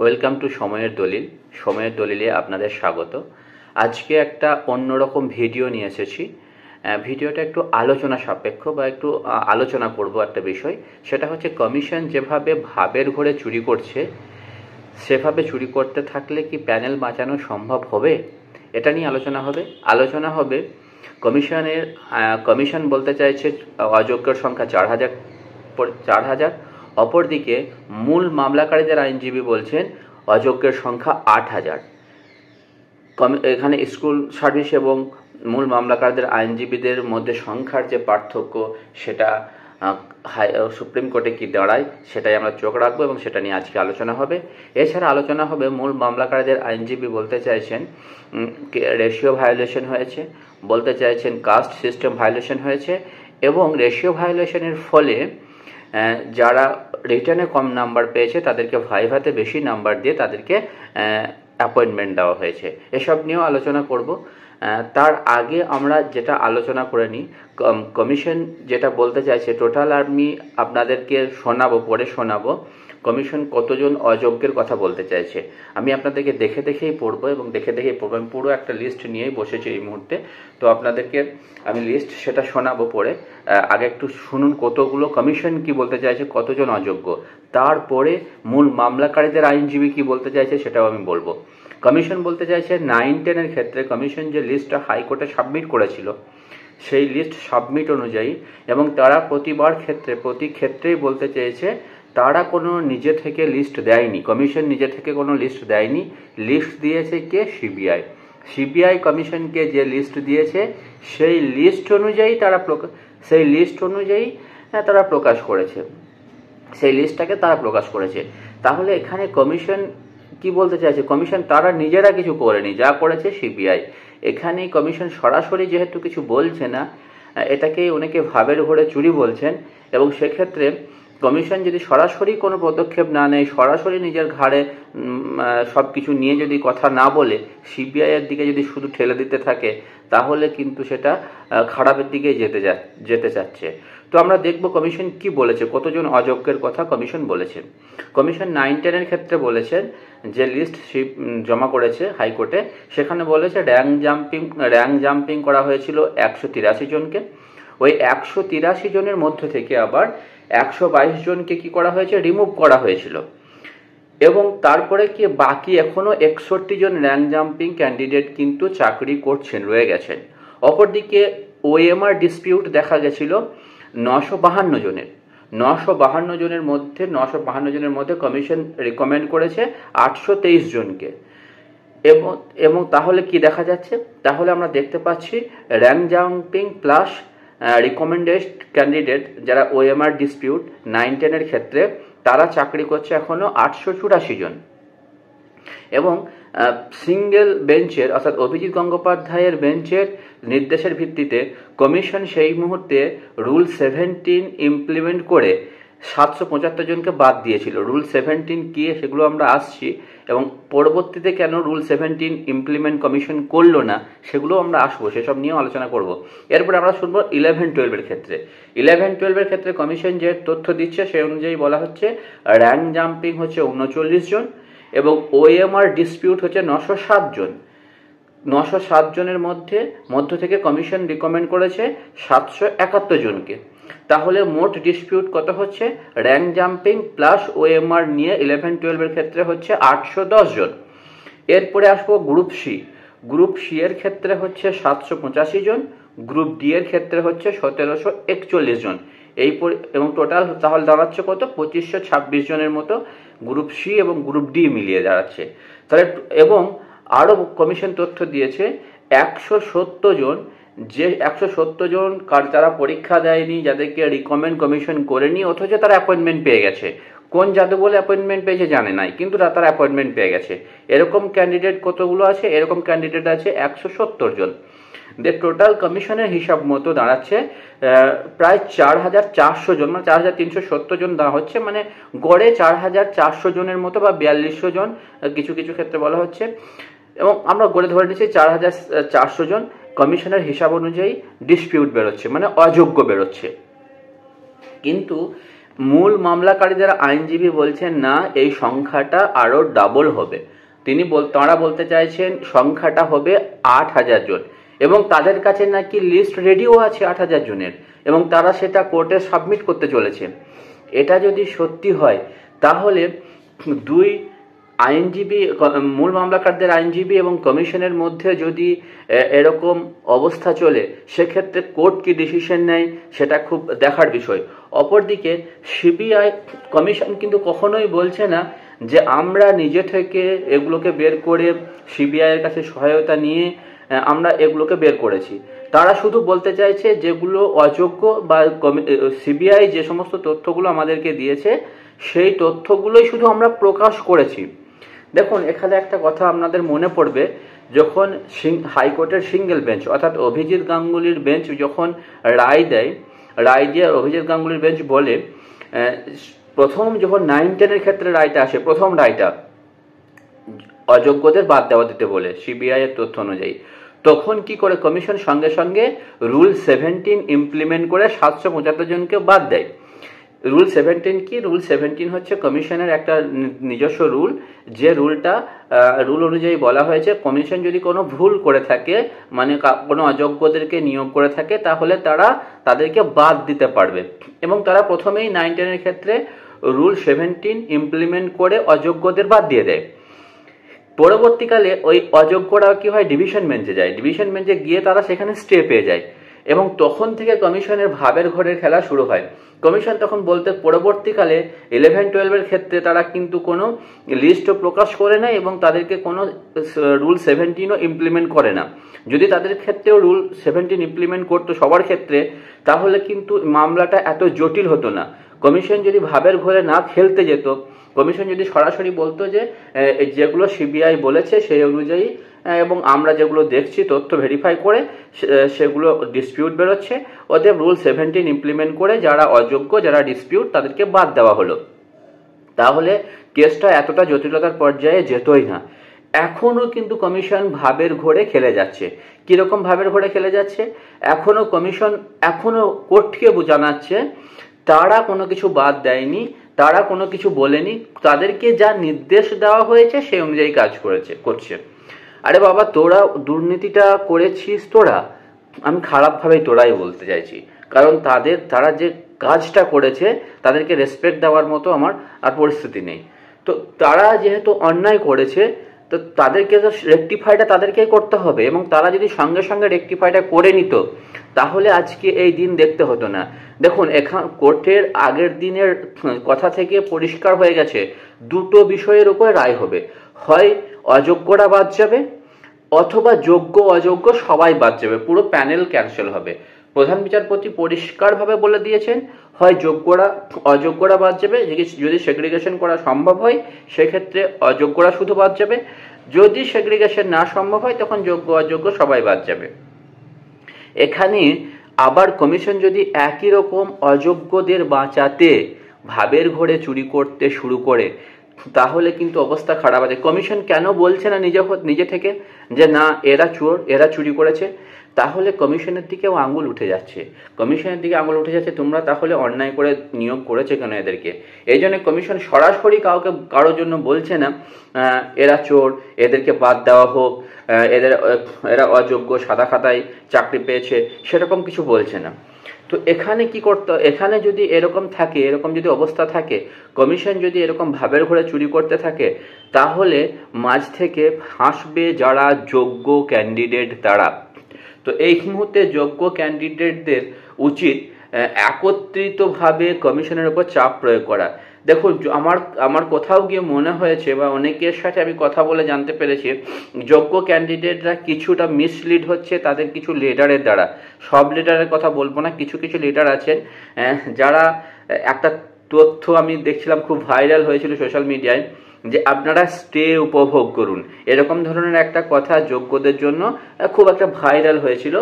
Welcome to সময়ের দলিল। সময়ের দলিলে আপনাদের স্বাগত। আজকে একটা অন্যরকম ভিডিও নিয়ে এসেছি। ভিডিওটা একটু আলোচনা সাপেক্ষ বা একটু আলোচনা করব একটা বিষয়। সেটা হচ্ছে কমিশন যেভাবে ভাবের ঘরে চুরি করছে, সেভাবে চুরি করতে থাকলে কি প্যানেল বাঁচানো সম্ভব হবে? এটা নিয়ে আলোচনা হবে। কমিশন বলতে চাইছে অযোগ্যর সংখ্যা 4,000। অপরদিকে মূল মামলাকারীদের আইনজীবী বলছেন অযোগ্যের সংখ্যা 8,000। এখানে স্কুল সার্ভিস এবং মূল মামলাকারীদের আইনজীবীদের মধ্যে সংখ্যার যে পার্থক্য, সেটা সুপ্রিম কোর্টে কি দাঁড়ায় সেটাই আমরা চোখ রাখবো এবং সেটা নিয়ে আজকে আলোচনা হবে। এছাড়া আলোচনা হবে মূল মামলাকারীদের আইনজীবী বলতে চাইছেন রেশিও ভায়োলেশন হয়েছে, বলতে চাইছেন কাস্ট সিস্টেম ভায়োলেশন হয়েছে, এবং রেশিও ভায়োলেশনের ফলে যারা রিটার্নে কম নাম্বার পেয়েছে তাদেরকে ভাইভাতে বেশি নাম্বার দিয়ে তাদেরকে অ্যাপয়েন্টমেন্ট দেওয়া হয়েছে। এসব নিয়েও আলোচনা করব। তার আগে আমরা যেটা আলোচনা করে নিই, কমিশন যেটা বলতে চাইছে, টোটাল আমি আপনাদেরকে পড়ে শোনাবো কমিশন কতজন অযোগ্যের কথা বলতে চাইছে। আমি আপনাদেরকে দেখেই পড়বো এবং দেখেই পড়বো। আমি পুরো একটা লিস্ট নিয়েই বসেছি এই মুহূর্তে, তো আপনাদেরকে আমি লিস্ট সেটা শোনাবো পড়ে। আগে একটু শুনুন কতগুলো কমিশন কি বলতে চাইছে, কতজন অযোগ্য। তারপরে মূল মামলাকারীদের আইনজীবী কি বলতে চাইছে সেটাও আমি বলবো। কমিশন বলতে চাইছে 9-10-এর ক্ষেত্রে কমিশন যে লিস্টটা হাইকোর্টে সাবমিট করেছিল, সেই লিস্ট সাবমিট অনুযায়ী, এবং তারা প্রতি ক্ষেত্রেই বলতে চেয়েছে তারা কোনো নিজে থেকে লিস্ট দেয়নি, কমিশন নিজে থেকে কোনো লিস্ট দেয়নি। লিস্ট দিয়েছে কে? সিবিআই কমিশনকে যে লিস্ট দিয়েছে সেই লিস্ট অনুযায়ী তারা প্রকাশ করেছে, সেই লিস্টটাকে তারা প্রকাশ করেছে। তাহলে এখানে কমিশন কি বলতে চাইছে? কমিশন তারা নিজেরা কিছু করেনি, যা করেছে সিবিআই। এখানে কমিশন সরাসরি যেহেতু কিছু বলছে না, এটাকে অনেকে ভাবের ঘরে চুরি বলছেন, এবং সেক্ষেত্রে কমিশন যদি সরাসরি কোনো পদক্ষেপ না নেয়, সরাসরি নিজের ঘাড়ে সব কিছু নিয়ে যদি কথা না বলে সিবিআইয়ের দিকে যদি শুধু ঠেলে দিতে থাকে, তাহলে কিন্তু সেটা খারাপের দিকে যেতে চাচ্ছে। তো আমরা দেখব কমিশন কি বলেছে, কতজন অযোগ্যের কথা কমিশন বলেছে। কমিশন 9-10-এর ক্ষেত্রে বলেছেন যে লিস্ট জমা করেছে হাইকোর্টে, সেখানে বলেছে র্যাঙ্ক জাম্পিং করা হয়েছিল 183 জনকে। ওই 183 জনের মধ্য থেকে আবার 122 জনকে কি করা হয়েছে? রিমুভ করা হয়েছিল। এবং তারপরে কি বাকি এখনো 61 জন র্যাঙ্ক জাম্পিং ক্যান্ডিডেট কিন্তু চাকরি করছেন, রয়ে গেছেন। অপরদিকে ওএমআর ডিসপিউট দেখা গেছিল 952 জনের। 952 জনের মধ্যে কমিশন রিকমেন্ড করেছে 823 জনকে। এবং তাহলে কি দেখা যাচ্ছে? তাহলে আমরা দেখতে পাচ্ছি rank jumping plus recommended candidate যারা ওএমআর ডিসপিউট 9-10-এর ক্ষেত্রে, তারা চাকরি করছে এখনো 884 জন। এবং সিঙ্গেল বেঞ্চের অর্থাৎ অভিজিৎ গঙ্গোপাধ্যায়ের বেঞ্চের নির্দেশের ভিত্তিতে কমিশন সেই মুহূর্তে রুল 17 ইমপ্লিমেন্ট করে 775 জনকে বাদ দিয়েছিল। রুল 17 কি সেগুলো আমরা আসছি, এবং পরবর্তীতে কেন রুল 17 ইমপ্লিমেন্ট কমিশন করলো না সেগুলো আমরা আসবো, সেসব নিয়েও আলোচনা করব। এরপরে আমরা শুনবো 11-12-এর ক্ষেত্রে। 11-12-এর ক্ষেত্রে কমিশন যে তথ্য দিচ্ছে সেই অনুযায়ী বলা হচ্ছে র্যাঙ্ক জাম্পিং হচ্ছে 39 জন এবং ওএমআর ডিসপিউট হচ্ছে 907 জন। 907 জনের মধ্য থেকে কমিশন রিকমেন্ড করেছে 771 জনকে। তাহলে মোট ডিসপিউট কত হচ্ছে? র্যাঙ্ক জাম্পিং প্লাস ওএমআর নিয়ে 11-12-এর ক্ষেত্রে হচ্ছে 810 জন। এরপরে আসবো গ্রুপ সি এর ক্ষেত্রে হচ্ছে 785 জন, গ্রুপ ডি এর ক্ষেত্রে হচ্ছে 1741 জন। এবং টোটাল তাহলে দাঁড়াচ্ছে কত? 2526 জনের মতো গ্রুপ সি এবং গ্রুপ ডি মিলিয়ে দাঁড়াচ্ছে। তাহলে এবং আরও কমিশন তথ্য দিয়েছে 170 জন, যে 170 জন যারা পরীক্ষা দেয়নি, যাদেরকে রিকমেন্ড কমিশন করেনি, অথচ তারা অ্যাপয়েন্টমেন্ট পেয়ে গেছে। কোন জাদু বলে অ্যাপয়েন্টমেন্ট পেয়েছে জানে নাই, কিন্তু তারা অ্যাপয়েন্টমেন্ট পেয়ে গেছে। এরকম ক্যান্ডিডেট কতগুলো আছে? এরকম ক্যান্ডিডেট আছে 170 জন। টোটাল কমিশনের হিসাব মতো দাঁড়াচ্ছে প্রায় 4,400 জন, মানে 4,370 জন দেওয়া হচ্ছে, মানে গড়ে 4,400 জনের মতো বা 4200 জন কিছু ক্ষেত্রে বলা হচ্ছে। এবং আমরা গড়ে ধরে নিচ্ছি 4,400 জন কমিশনের হিসাব অনুযায়ী ডিসপিউট বেরোচ্ছে, মানে অযোগ্য বেরোচ্ছে। কিন্তু মূল মামলাকারীদের আইনজীবী বলছেন না, এই সংখ্যাটা আরো ডাবল হবে। তারা বলতে চাইছেন সংখ্যাটা হবে 8,000 জন, এবং তাদের কাছে নাকি লিস্ট রেডিও আছে 8,000 জনের, এবং তারা সেটা কোর্টে সাবমিট করতে চলেছে। এটা যদি সত্যি হয় তাহলে দুই আইনজীবী, মূল মামলাকারদের আইনজীবী এবং কমিশনের মধ্যে যদি এরকম অবস্থা চলে, সেক্ষেত্রে কোর্ট কি ডিসিশন নেয় সেটা খুব দেখার বিষয়। অপরদিকে সিবিআই কমিশন কিন্তু কখনোই বলছে না যে আমরা নিজে থেকে এগুলোকে বের করে সিবিআইয়ের কাছে সহায়তা নিয়ে আমরা এগুলোকে বের করেছি। তারা শুধু বলতে চাইছে যেগুলো অযোগ্য বা সিবিআই যে সমস্ত তথ্যগুলো আমাদেরকে দিয়েছে সেই তথ্যগুলোই শুধু আমরা প্রকাশ করেছি। দেখুন, এখানে একটা কথা আপনাদের মনে পড়বে, যখন হাইকোর্টের সিঙ্গেল বেঞ্চ অর্থাৎ অভিজিৎ গাঙ্গুলির বেঞ্চ যখন রায় দিয়ে অভিজিৎ গাঙ্গুলির বেঞ্চ বলে, প্রথম যখন 9-10 ক্ষেত্রে রায়টা আসে, প্রথম রায়টা অযোগ্যদের বাদ দিতে বলে সিবিআই এর তথ্য অনুযায়ী, তখন কি করে কমিশন সঙ্গে সঙ্গে রুল 17 ইমপ্লিমেন্ট করে 775 জনকে বাদ দেয়। রুল 17 কি? রুল 17 হচ্ছে কমিশনের একটা নিজস্ব রুল, যে রুল অনুযায়ী বলা হয়েছে কমিশন যদি কোনো ভুল করে থাকে, মানে কোনো অযোগ্যদেরকে নিয়োগ করে থাকে, তাহলে তাদেরকে বাদ দিতে পারবে। এবং তারা প্রথমেই 9-10 ক্ষেত্রে রুল 17 ইমপ্লিমেন্ট করে অযোগ্যদের বাদ দিয়ে দেয়। পরবর্তীকালে ওই অযোগ্যরা কি হয়, ডিভিশন বেঞ্চে যায়। ডিভিশন বেঞ্চে গিয়ে তারা সেখানে স্টে পেয়ে যায়, এবং তখন থেকে কমিশনের ভাবের ঘরের খেলা শুরু হয়। কমিশন তখন পরবর্তীকালে 11-12 ক্ষেত্রে তারা কিন্তু কোনো লিস্টও প্রকাশ করে না, এবং তাদেরকে কোনো রুল 17ও ইমপ্লিমেন্ট করে না। যদি তাদের ক্ষেত্রেও রুল 17 ইমপ্লিমেন্ট করতো সবার ক্ষেত্রে, তাহলে কিন্তু মামলাটা এত জটিল হতো না। কমিশন যদি ভাবের ঘরে না খেলতে যেত, কমিশন যদি সরাসরি বলতো যে যেগুলো সিবিআই বলেছে সেই অনুযায়ী এবং আমরা যেগুলো দেখছি তথ্য ভেরিফাই করে সেগুলো ডিসপিউট বেরোচ্ছে, ওদের রুল 17 ইমপ্লিমেন্ট করে যারা অযোগ্য, যারা ডিসপিউট, তাদেরকে বাদ দেওয়া হলো, তাহলে কেসটা এতটা জটিলতার পর্যায়ে যেতই না। এখনো কিন্তু কমিশন ভাবের ঘোরে খেলে যাচ্ছে। কিরকম ভাবের ঘোরে খেলে যাচ্ছে? কমিশন এখনো কোর্টকে জানাচ্ছে তারা কোনো কিছু বাদ দেয়নি, তারা কোনো কিছু বলেনি, তাদেরকে যা নির্দেশ দেওয়া হয়েছে সেই অনুযায়ী কাজ করছে। আরে বাবা, তোরা দুর্নীতিটা করেছিস, আমি খারাপভাবেই তোরাই বলতে চাইছি, কারণ তারা যে কাজটা করেছে তাদেরকে রেসপেক্ট দেওয়ার মতো আমার আর পরিস্থিতি নেই। তো তারা যেহেতু অন্যায় করেছে, তো তাদেরকে তো রেকটিফাইটা তাদেরকেই করতে হবে, এবং তারা যদি সঙ্গে সঙ্গে রেকটিফাইটা করে নিত, তাহলে আজকে এই দিন দেখতে হতো না। দেখুন, কোর্টের আগের দিনের কথা থেকে পরিষ্কার হয়ে গেছে দুটো বিষয়ের উপরে রায় হবে, হয় অযোগ্যরা বাদ যাবে, অথবা যোগ্য অযোগ্য সবাই বাদ যাবে, পুরো প্যানেল ক্যান্সেল হবে। প্রধান বিচারপতি পরিষ্কারভাবে বলে দিয়েছেন, হয় অযোগ্যরা বাদ যাবে, যদি সেগ্রিগেশন করা সম্ভব হয় সেক্ষেত্রে অযোগ্যরা শুধু বাদ যাবে, যদি সেগ্রিগেশন না সম্ভব হয় তখন যোগ্য অযোগ্য সবাই বাদ যাবে। এখানে আবার কমিশন যদি একই রকম অযোগ্যদের বাঁচাতে ভাবের ঘরে চুরি করতে শুরু করে, তাহলে কিন্তু অবস্থা খারাপ আছে। কমিশন কেন বলছে না নিজে থেকে যে না, এরা চোর, এরা চুরি করেছে? তাহলে কমিশনের দিকেও আঙুল উঠে যাচ্ছে, তোমরা তাহলে অন্যায় করে নিয়োগ করেছে কেন এদেরকে? এই জন্য কমিশন সরাসরি কারোর জন্য বলছে না এরা চোর, এদেরকে বাদ দেওয়া হোক, এরা অযোগ্য, সাদা খাতায় চাকরি পেয়েছে, সেরকম কিছু বলছে না। তো এখানে কি এখানে যদি এরকম যদি অবস্থা থাকে, কমিশন যদি এরকম ভাবের ঘরে চুরি করতে থাকে, তাহলে মাঝ থেকে হাসবে যারা যোগ্য ক্যান্ডিডেট তারা। তো এই মুহূর্তে যোগ্য ক্যান্ডিডেটদের উচিত একত্রিতভাবে কমিশনের উপর চাপ প্রয়োগ করা। দেখুন, আমার কোথাও গিয়ে মনে হয়েছে বা অনেকের সাথে আমি কথা বলে জানতে পেরেছি, যোগ্য ক্যান্ডিডেটরা কিছুটা মিসলিড হচ্ছে তাদের কিছু লিডারের দ্বারা। সব লিডারের কথা বলবো না, কিছু লিডার আছেন যারা, একটা তথ্য আমি দেখছিলাম খুব ভাইরাল হয়েছিল সোশ্যাল মিডিয়ায়, যে আপনারা স্টে উপভোগ করুন, এরকম ধরনের একটা কথা যোগ্যদের জন্য খুব একটা ভাইরাল হয়েছিল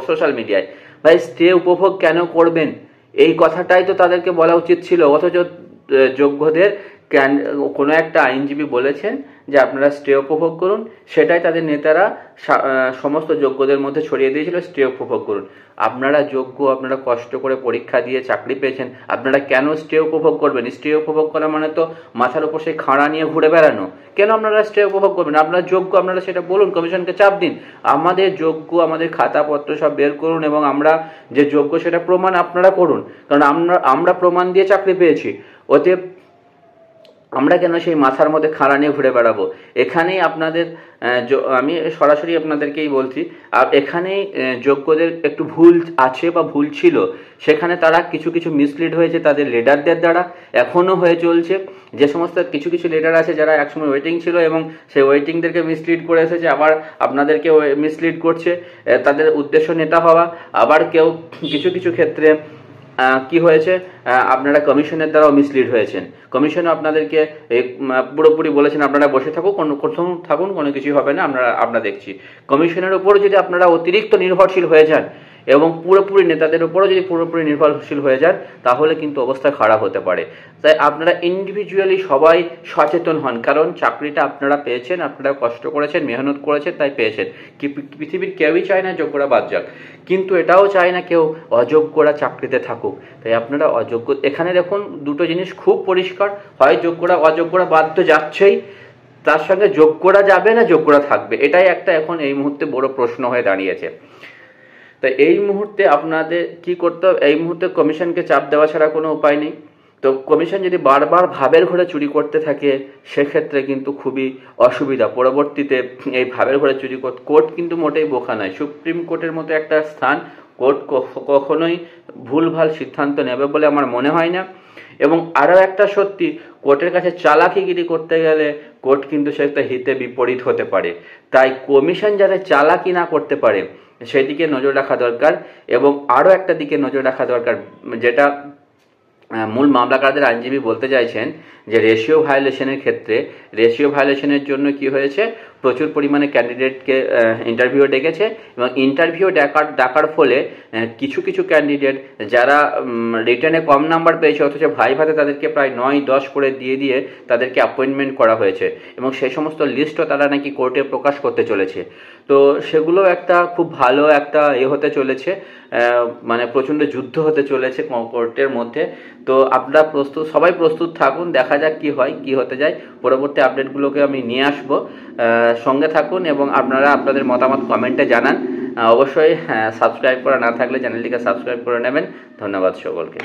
সোশ্যাল মিডিয়ায়। ভাই, স্টে উপভোগ কেন করবেন? এই কথাটাই তো তাদেরকে বলা উচিত ছিল, অথচ যোগ্যদের কোনো একটা আইনজীবী বলেছেন যে আপনারা স্টে উপভোগ করুন, সেটাই তাদের নেতারা সমস্ত যোগ্যদের মধ্যে ছড়িয়ে দিয়েছিল, স্টে উপভোগ করুন। আপনারা যোগ্য, আপনারা কষ্ট করে পরীক্ষা দিয়ে চাকরি পেয়েছেন, আপনারা কেন স্টে উপভোগ করবেন? স্টে উপভোগ করা মানে তো মাথার উপর সেই খাঁড়া নিয়ে ঘুরে বেড়ানো। কেন আপনারা স্টে উপভোগ করবেন? আপনারা যোগ্য, আপনারা সেটা বলুন, কমিশনকে চাপ দিন, আমাদের যোগ্য, আমাদের খাতাপত্র সব বের করুন এবং আমরা যে যোগ্য সেটা প্রমাণ আপনারা করুন, কারণ আমরা প্রমাণ দিয়ে চাকরি পেয়েছি। অতএব আমরা কেন সেই মাথার মধ্যে খাঁড়া নিয়ে ঘুরে বেড়াবো? এখানেই আপনাদের, আমি সরাসরি আপনাদেরকেই বলছি, এখানেই যোগ্যদের একটু ভুল আছে বা ভুল ছিল। সেখানে তারা কিছু কিছু মিসলিড হয়েছে তাদের লিডারদের দ্বারা, এখনও হয়ে চলছে। যে সমস্ত কিছু কিছু লিডার আছে যারা একসময় ওয়েটিং ছিল এবং সেই ওয়েটিংদেরকে মিসলিড করে এসেছে, আবার আপনাদেরকে মিসলিড করছে, তাদের উদ্দেশ্য নেতা হওয়া। আবার কেউ কিছু কিছু ক্ষেত্রে কি হয়েছে, আপনারা কমিশনের দ্বারাও মিসলিড হয়েছেন। কমিশনও আপনাদেরকে পুরোপুরি বলেছেন আপনারা বসে থাকুন, কোনো কিছু হবে না, আমরা দেখছি। কমিশনের উপর যদি আপনারা অতিরিক্ত নির্ভরশীল হয়ে যান এবং পুরোপুরি নেতাদের উপরও যদি পুরোপুরি নির্ভরশীল হয়ে যান, তাহলে কিন্তু অবস্থা খারাপ হতে পারে। তাই আপনারা ইন্ডিভিজুয়ালি সবাই সচেতন হন, কারণ চাকরিটা আপনারা পেয়েছেন, আপনারা কষ্ট করেছেন, মেহনত করেছেন, তাই পেয়েছেন। পৃথিবীর কেউই চায় না যোগ্যরা বাদ যাক, কিন্তু এটাও চায় না কেউ অযোগ্যরা চাকরিতে থাকুক। তাই আপনারা অযোগ্য, এখানে দেখুন দুটো জিনিস খুব পরিষ্কার, হয় অযোগ্যরা বাদ তো যাচ্ছেই, তার সঙ্গে যোগ্যরা যাবে না যোগ্যরা থাকবে, এটাই একটা এখন এই মুহূর্তে বড় প্রশ্ন হয়ে দাঁড়িয়েছে। তাই এই মুহূর্তে আপনাদের কি করতে হবে? এই মুহূর্তে কমিশনকে চাপ দেওয়া ছাড়া কোনো উপায় নেই। তো কমিশন যদি বারবার ভাবের ঘরে চুরি করতে থাকে, সেক্ষেত্রে কিন্তু খুবই অসুবিধা। পরবর্তীতে এই ভাবের ঘরে চুরি কোর্ট কিন্তু মোটেই বোকা নয়, সুপ্রিম কোর্টের মতো একটা স্থান, কোর্ট কখনোই ভুলভাল সিদ্ধান্ত নেবে বলে আমার মনে হয় না। এবং আরও একটা সত্যি, কোর্টের কাছে চালাকিগিরি করতে গেলে কোর্ট কিন্তু সেটা হিতে বিপরীত হতে পারে। তাই কমিশন যাতে চালাকি না করতে পারে সেদিকে নজর রাখা দরকার। এবং আরও একটা দিকে নজর রাখা দরকার, যেটা মূল মামলাকারদের আইনজীবী বলতে চাইছেন, যে রেশিও ভায়োলেশনের ক্ষেত্রে, রেশিও ভায়োলেশনের জন্য কি হয়েছে, প্রচুর পরিমাণে ক্যান্ডিডেটকে ইন্টারভিউ ডেকেছে এবং ইন্টারভিউ ডাকার ফলে কিছু কিছু ক্যান্ডিডেট যারা রিটার্নে কম নাম্বার পেয়েছে অথচ ভাইভাতে তাদেরকে প্রায় 9-10 করে দিয়ে তাদেরকে অ্যাপয়েন্টমেন্ট করা হয়েছে এবং সেই সমস্ত লিস্টও তারা নাকি কোর্টে প্রকাশ করতে চলেছে। তো সেগুলো একটা খুব ভালো একটা হতে চলেছে, মানে প্রচণ্ড যুদ্ধ হতে চলেছে কোর্টের মধ্যে। তো আপনারা সবাই প্রস্তুত থাকুন, দেখা যাক কি হয়, কি হতে যায়। পরবর্তী আপডেটগুলোকে আমি নিয়ে আসবো, সঙ্গে থাকুন এবং আপনারা আপনাদের মতামত কমেন্টে জানান। অবশ্যই সাবস্ক্রাইব করা না থাকলে চ্যানেলটিকে সাবস্ক্রাইব করে নেবেন। ধন্যবাদ সকলকে।